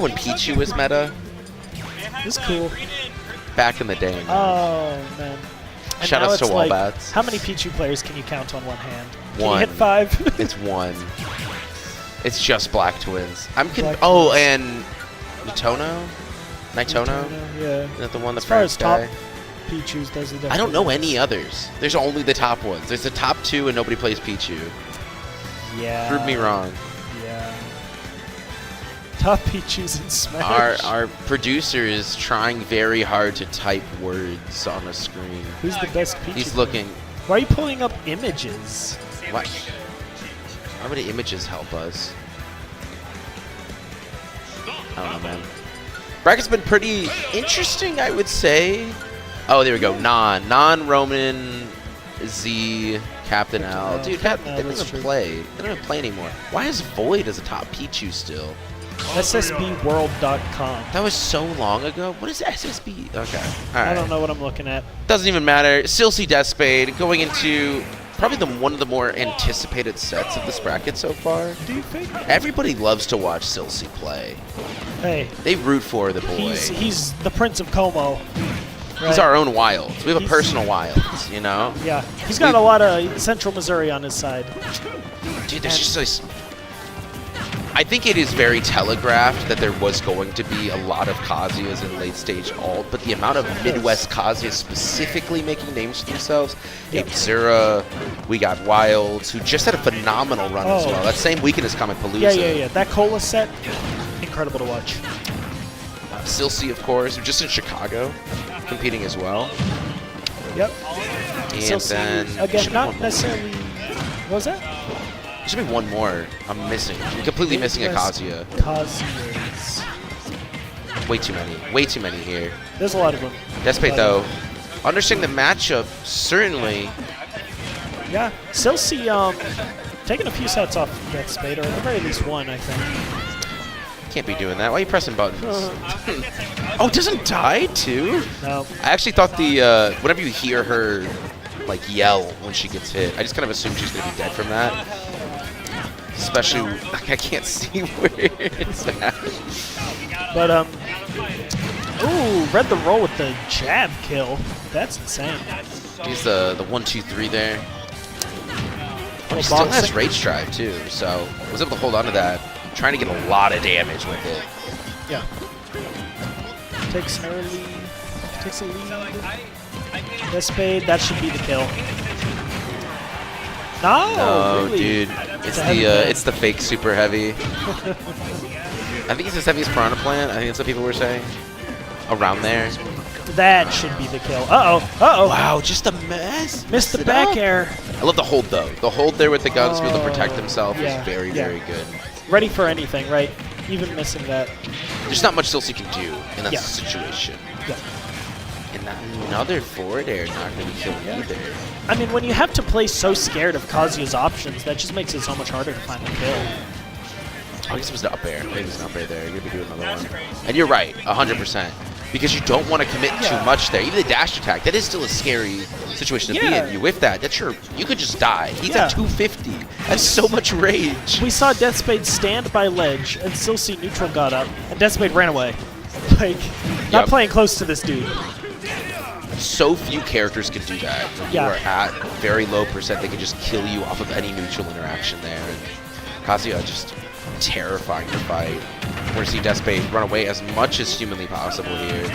When Pichu was meta? This is cool. Back in the day. Oh, man. And Shout outs to like, Wallbats. how many Pichu players can you count on one hand? Can One. you hit 5? It's one. It's just Black Twins. Black oh, Twins. and Nitono? Nitono? Yeah. Isn't that the one, the As far as first guy? top Pichus, those are I don't know definitely any others. There's only the top ones. There's the top 2 and nobody plays Pichu. Yeah. Prove me wrong. Yeah. Top Pichus in Smash. Our producer is trying very hard to type words on a screen. Who's the best Pichu? He's looking. Why are you pulling up images? What? How many images help us? I don't know, man. Bracket's been pretty interesting, I would say. Oh, there we go. Non-Roman Z Captain L. Dude, they don't even play. They don't even play anymore. Why is Void as a top Pichu still? SSBworld.com. That was so long ago. What is SSB? Okay. All right. I don't know what I'm looking at. Doesn't even matter. Silcy Deathspade going into probably one of the more anticipated sets of this bracket so far. Do you think? Everybody loves to watch Silcy play. Hey. They root for the boy. He's the Prince of Como. Right? He's our own Wilds. We have a personal Wilds, you know? Yeah. He's got a lot of Central Missouri on his side. Dude, there's just this... I think it is very telegraphed that there was going to be a lot of Kazuya's in late stage alt, but the amount of Midwest Kazuyas specifically making names for themselves, Zura, we got Wilds, who just had a phenomenal run as well. That same weekend as Comic Palooza. Yeah. That Cola set, incredible to watch. Silcy, of course, just in Chicago, competing as well. Yep. And Silcy, then again, not necessarily. What was that? There should be one more. I'm missing. I'm completely missing a Kazuya. Kazuyas. Way too many. Way too many here. There's a lot of them. Deathspade, though, understanding the matchup, certainly. Yeah. Silcy, taking a few sets off Deathspade, or at the very least one, I think. Can't be doing that. Why are you pressing buttons? Oh, it doesn't die, too? No. I actually thought the, whenever you hear her, like, yell when she gets hit, I just kind of assumed she's going to be dead from that. Especially, like, I can't see where it's at. But, ooh, read the roll with the jab kill. That's insane. He's the 1-2-3 there. Oh, he still has Rage Drive, too, so was able to hold on to that. Trying to get a lot of damage with it. Yeah. Takes a lead. Deathspade, that should be the kill. No, really? Dude, it's the fake super heavy. I think it's his heaviest Piranha Plant. I think that's what people were saying. Around there. That should be the kill. Uh-oh. Wow, just a mess. Missed the back air. I love the hold, though. The hold there with the guns to be able to protect himself is very, very good. Ready for anything, right? Even missing that. There's not much Silcy can do in that situation. Yeah. And another forward air not going to be killing either. I mean, when you have to play so scared of Kazuya's options, that just makes it so much harder to find the kill. I guess it was the up air. Maybe it was an up air there. You're going to be doing another one. And you're right, 100%. Because you don't want to commit too much there. Even the dash attack, that is still a scary situation to be in. You whiff that, you could just die. He's at 250. That's so much rage. We saw Deathspade stand by ledge, and Silcy neutral got up, and Deathspade ran away. Like, not playing close to this dude. So few characters can do that. When you are at very low percent, they can just kill you off of any neutral interaction there. And Kazuya just terrifying to fight. We're going to see Deathspade run away as much as humanly possible here.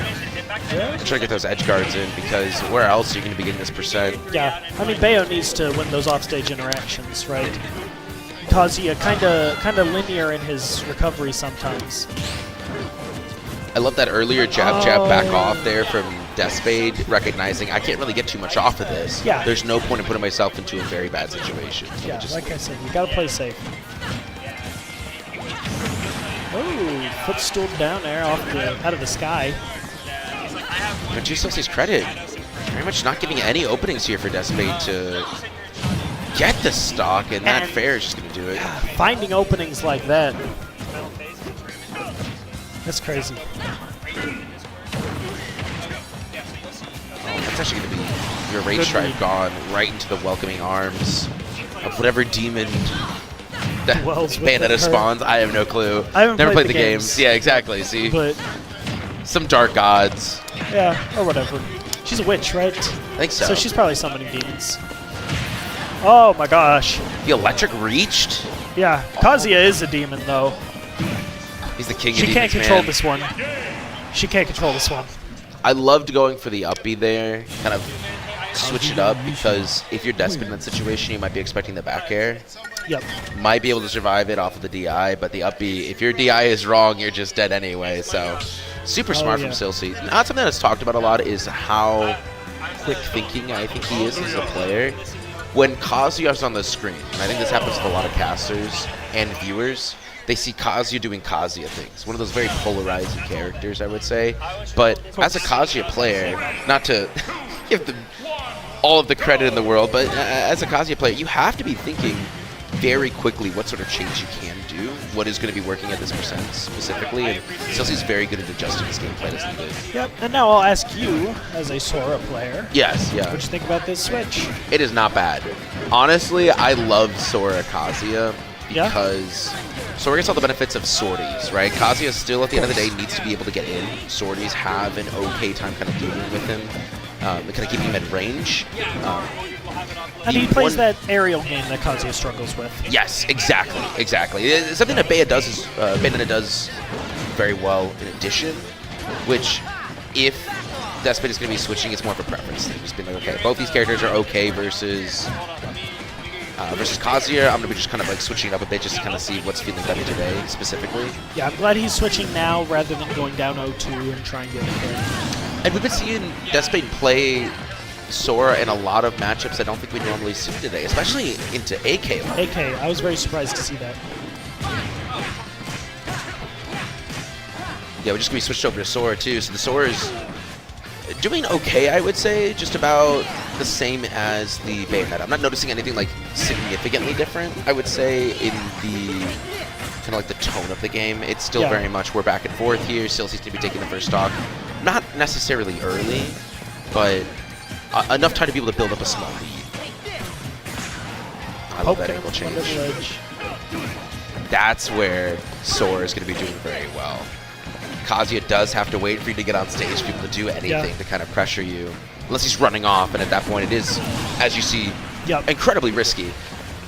Try to get those edge guards in, because where else are you going to be getting this percent? Yeah, I mean, Bayo needs to win those offstage interactions, right? Kazuya kind of linear in his recovery sometimes. I love that earlier jab back off there from Deathspade, recognizing I can't really get too much off of this. Yeah. There's no point in putting myself into a very bad situation. So yeah, like I said, you gotta play safe. Oh, footstool down there out of the sky. But to Silcy's credit, very much not giving any openings here for Deathspade to get the stock, and that fair is just going to do it. Finding openings like that. That's crazy. Oh, that's actually going to be your Rage Drive gone right into the welcoming arms of whatever demon dwells with Bayonetta her. spawns. I have no clue. I haven't Never played played the the games. games. Yeah, exactly. See, But some dark gods. yeah, or whatever. She's a witch, right? I think so. So she's probably summoning demons. Oh my gosh. The electric reached. Yeah, Kazuya is a demon though. He's the king. She of can't demons, control man. this one. She can't control this one. I loved going for the up B there, kind of switch it up, because if you're Deathspade in that situation, you might be expecting the back air. Yep. Might be able to survive it off of the DI, but the up B, if your DI is wrong, you're just dead anyway. So super smart yeah. from Silcy. Not something that's talked about a lot is how quick thinking I think he is as a player. When Kazuya's on the screen, and I think this happens with a lot of casters and viewers, they see Kazuya doing Kazuya things. One of those very polarizing characters, I would say. But as a Kazuya player, not to give them all of the credit in the world, but as a Kazuya player, you have to be thinking very quickly what sort of change you can do, what is going to be working at this percent specifically, and Silcy's very good at adjusting his gameplay as needed. Yep. And now I'll ask you, as a Sora player, Yes, yeah. what you think about this switch? It is not bad. Honestly, I love Sora Kazuya Yeah? because Sora gets all the benefits of sorties, right? Kazuya still, at the end of the day, needs to be able to get in. Sorties have an okay time kind of dealing with him, kind of keeping him at range. And he plays that aerial game that Kazuya struggles with. Yes, exactly, exactly. It's something that Bayonetta does very well in addition, which if Deathspade is going to be switching, it's more of a preference thing. Just being like, okay, both these characters are okay versus Kazuya. I'm going to be just kind of like switching it up a bit just to kind of see what's feeling better today specifically. Yeah, I'm glad he's switching now rather than going down 0-2 and trying to get it there. And we've been seeing Deathspade play Sora in a lot of matchups I don't think we normally see today, especially into AK. AK, I was very surprised to see that. Yeah, we're just going to be switched over to Sora too, so the Sora is doing okay, I would say, just about the same as the Bayonetta. I'm not noticing anything like significantly different, I would say, in the kind of like the tone of the game. It's still very much we're back and forth here. Silcy's going to be taking the first stock. Not necessarily early, but enough time to be able to build up a small lead. I love that angle change. That's where Sora is going to be doing very well. Kazuya does have to wait for you to get on stage to be able to do anything to kind of pressure you. Unless he's running off, and at that point it is, as you see, incredibly risky.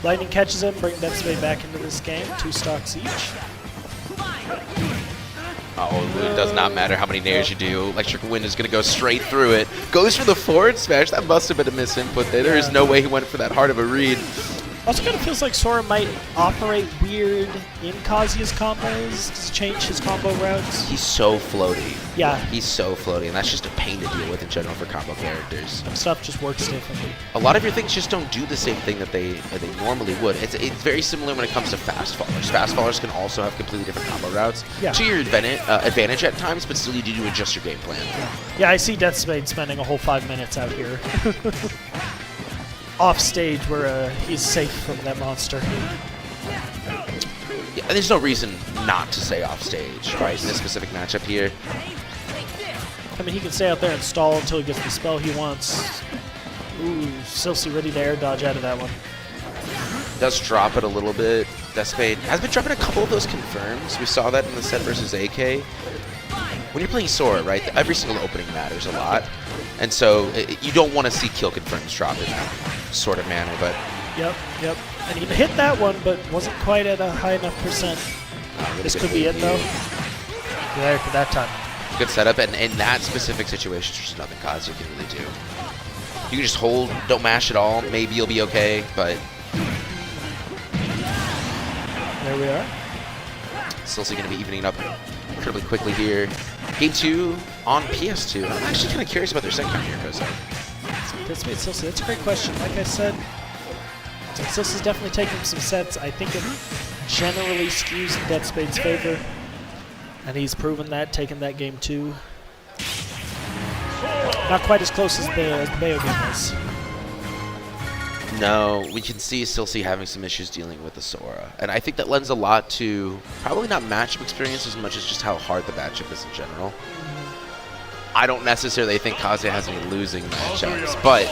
Lightning catches him, bring Deathspade back into this game. 2 stocks each. Oh, it does not matter how many nairs you do. Electric Wind is going to go straight through it. Goes for the forward smash. That must have been a misinput there. There is no way he went for that hard of a read. Also kind of feels like Sora might operate weird in Kazuya's combos to change his combo routes. He's so floaty. Yeah. He's so floaty, and that's just a pain to deal with in general for combo characters. Some stuff just works differently. A lot of your things just don't do the same thing that they normally would. It's very similar when it comes to fast fallers. Fast fallers can also have completely different combo routes to your advantage at times, but still you need to adjust your game plan. Yeah, I see Deathspade spending a whole 5 minutes out here. Off stage where he's safe from that monster. Yeah, there's no reason not to stay off stage, right, in this specific matchup here. I mean, he can stay out there and stall until he gets the spell he wants. Ooh, Silcy ready to air dodge out of that one. Does drop it a little bit. Deathspade has been dropping a couple of those confirms. We saw that in the set versus AK. When you're playing Sora, right, every single opening matters a lot. And so you don't want to see kill confirms drop in that sort of manner, but... Yep. And he hit that one, but wasn't quite at a high enough percent. Really this could be it, though. There for that time. Good setup, and in that specific situation, there's nothing Kazuya can really do. You can just hold, don't mash at all, maybe you'll be okay, but... There we are. Silcy going to be evening up incredibly quickly here. Game 2 on PS2. I'm actually kind of curious about their second round here, Kosa. Deathspade Silcy, that's a great question. Like I said, Silcy's definitely taking some sets. I think it generally skews in Deathspade's favor. And he's proven that, taking that game 2. Not quite as close as the Bayo game was. No, we can see Silcy having some issues dealing with the Sora. And I think that lends a lot to probably not matchup experience as much as just how hard the matchup is in general. I don't necessarily think Kazuya has any losing matchups, but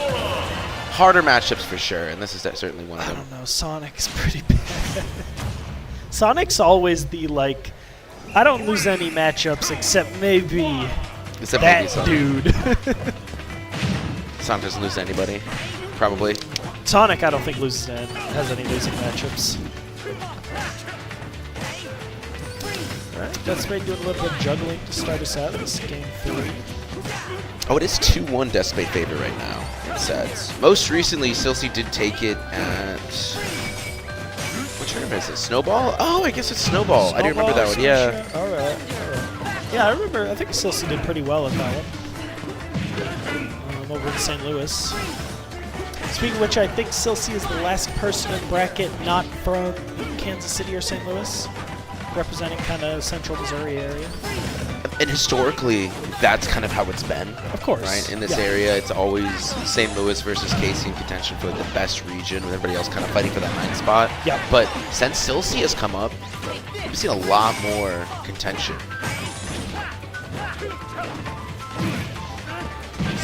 harder matchups for sure, and this is certainly one of them. I don't know, Sonic's pretty bad. Sonic's always the, like, I don't lose any matchups except maybe that dude. Sonic doesn't lose to anybody, probably. Sonic, I don't think has any losing matchups. Alright, Deathspade doing a little bit of juggling to start us out. This is game 3. Oh, it is 2-1 Deathspade favor right now in sets. Most recently, Silcy did take it at... What tournament is it? Snowball? Oh, I guess it's Snowball. I do remember that one, yeah. Alright. Yeah, I remember. I think Silcy did pretty well at that one. Over in St. Louis. Speaking of which, I think Silcy is the last person in bracket not from Kansas City or St. Louis, representing kind of central Missouri area. And historically, that's kind of how it's been. Of course. Right? In this area, it's always St. Louis versus KC in contention for the best region, with everybody else kind of fighting for that 9th spot. Yeah. But since Silcy has come up, we've seen a lot more contention.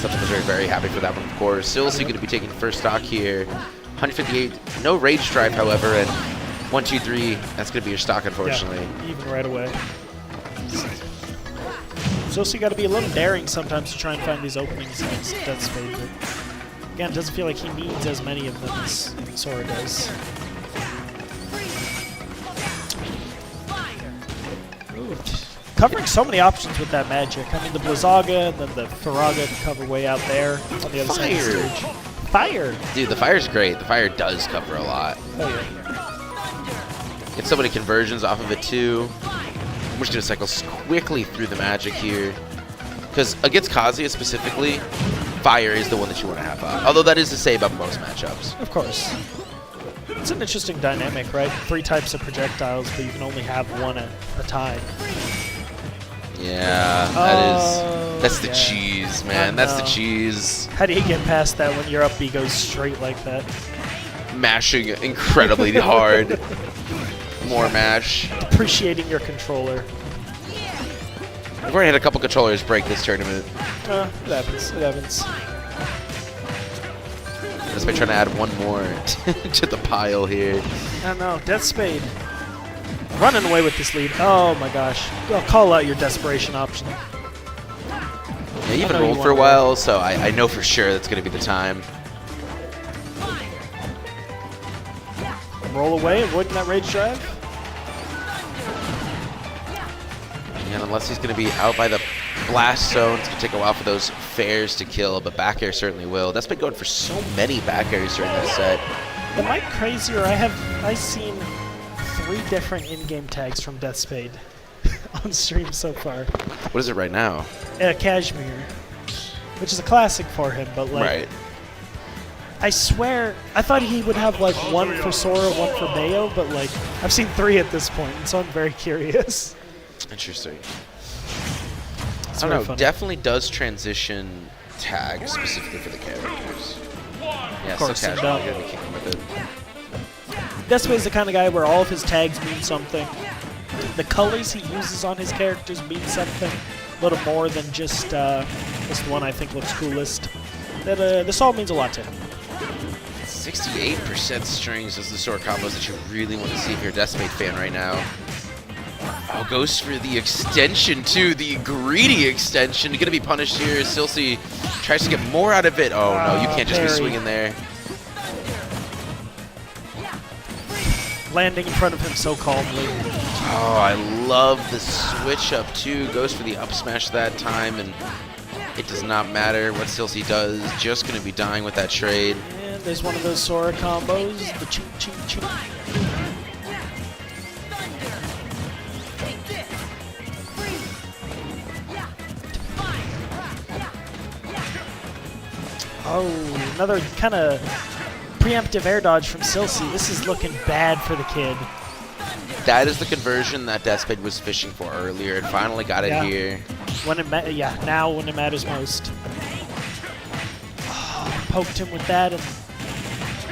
Something was very, very happy for that one, of course. Silcy going to be taking first stock here. 158, no rage drive, however, and 1, 2, 3. That's going to be your stock, unfortunately. Yeah, even right away. Silcy got to be a little daring sometimes to try and find these openings against Deathspade. But again, it doesn't feel like he needs as many of them as Sora does. Ooh. Covering so many options with that magic. I mean, the Blizzaga and then the Faraga to cover way out there on the other side of the stage. Fire! Dude, the fire's great. The fire does cover a lot. Oh, yeah. Get so many conversions off of it, too. I'm just going to cycle quickly through the magic here. Because against Kazuya specifically, fire is the one that you want to have up. Although that is to say about most matchups. Of course. It's an interesting dynamic, right? 3 types of projectiles, but you can only have one at a time. Yeah, that's the cheese, man. That's the cheese. How do you get past that when your up B goes straight like that? Mashing incredibly hard. More mash. Depreciating your controller. We've already had a couple controllers break this tournament. It happens. It happens. Just by trying to add one more to the pile here. I don't know. Deathspade. Running away with this lead. Oh my gosh. I'll call out your desperation option. Yeah, you've been rolled for a while, so I know for sure that's going to be the time. Roll away, avoiding that rage drive. And unless he's going to be out by the blast zone, it's going to take a while for those fairs to kill, but back air certainly will. That's been going for so many back airs during this set. Am I crazy, or I've seen 3 different in-game tags from Deathspade on stream so far. What is it right now? Cashmere, which is a classic for him, but like, right. I swear, I thought he would have like 1 for Sora, 1 for Bayo, but like, I've seen 3 at this point, so I'm very curious. Interesting. It's I don't know, funny. definitely does transition tags specifically for the characters. Yeah, of course, so casual, you're gonna be kicking with it. Deathspade's the kind of guy where all of his tags mean something. The colors he uses on his characters mean something. A little more than just this one I think looks coolest. This all means a lot to him. 68% strings is the sort of combos that you really want to see if you're a Deathspade fan right now. Oh, goes for the extension too, the greedy extension. Gonna be punished here. Silcy tries to get more out of it. Oh no, you can't just be swinging there. Landing in front of him so calmly. Oh, I love the switch up too. Goes for the up smash that time, and it does not matter what Silcy does. Just gonna be dying with that trade. And there's one of those Sora combos. The ching ching ching. Oh, another kind of preemptive air dodge from Silcy. This is looking bad for the kid. That is the conversion that Deathspade was fishing for earlier, and finally got it here. When it now when it matters most. Oh, poked him with that, and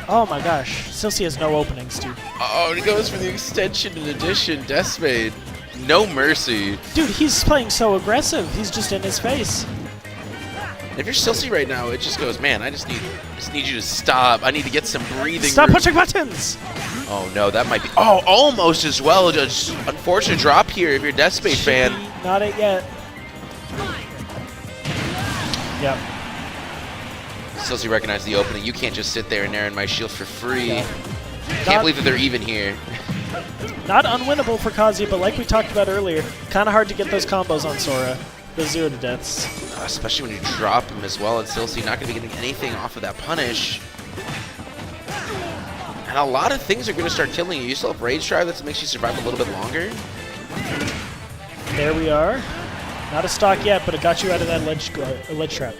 oh my gosh, Silcy has no openings, dude. Oh, and he goes for the extension in addition. Deathspade, no mercy. Dude, he's playing so aggressive. He's just in his face. If you're Silcy right now, it just goes, man, I just need you to stop. I need to get some breathing Stop room. pushing buttons! Oh no, that might be. Oh, almost as well. Just unfortunate drop here if you're a Deathspade fan. Not it yet. Yep. Silcy recognized the opening. You can't just sit there and nair in my shield for free. Yeah. Can't believe that they're even here. Not unwinnable for Kazuya, but like we talked about earlier, kind of hard to get those combos on Sora. The 0 to deaths. Especially when you drop him as well, and Silcy not going to be getting anything off of that punish. And a lot of things are going to start killing you. You still have Rage Drive that makes you survive a little bit longer. There we are. Not a stock yet, but it got you out of that ledge trap.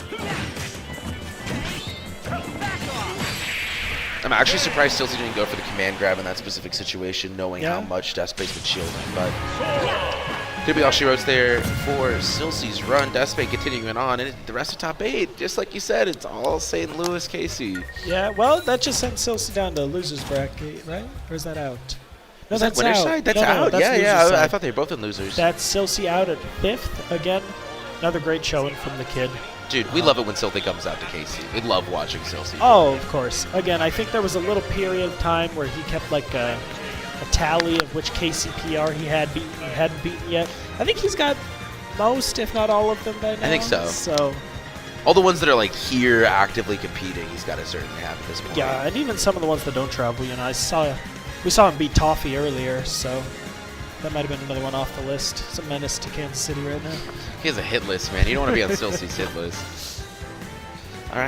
I'm actually surprised Silcy didn't go for the command grab in that specific situation, knowing how much Deathspade's been shielding. But could be all she wrote there for Silcy's run. Deathspade continuing on, and the rest of top 8, just like you said, it's all St. Louis, KC. Yeah, well, that just sent Silcy down to losers bracket, right? Or is that out? No, that's winner's out. side? That's no, out. That's Yeah. side. I thought they were both in losers. That's Silcy out at 5th again. Another great showing from the kid. Dude, we love it when Silcy comes out to KC. We love watching Silcy. Oh, of course. Again, I think there was a little period of time where he kept like a tally of which KCPR he hadn't beaten yet. I think he's got most, if not all of them by now. I think so. So all the ones that are like here actively competing, he's got to certainly have at this point. yeah, and even some of the ones that don't travel. You know, we saw him beat Toffee earlier, so that might have been another one off the list. It's a menace to Kansas City right now. He has a hit list, man. You don't want to be on Silcy's hit list.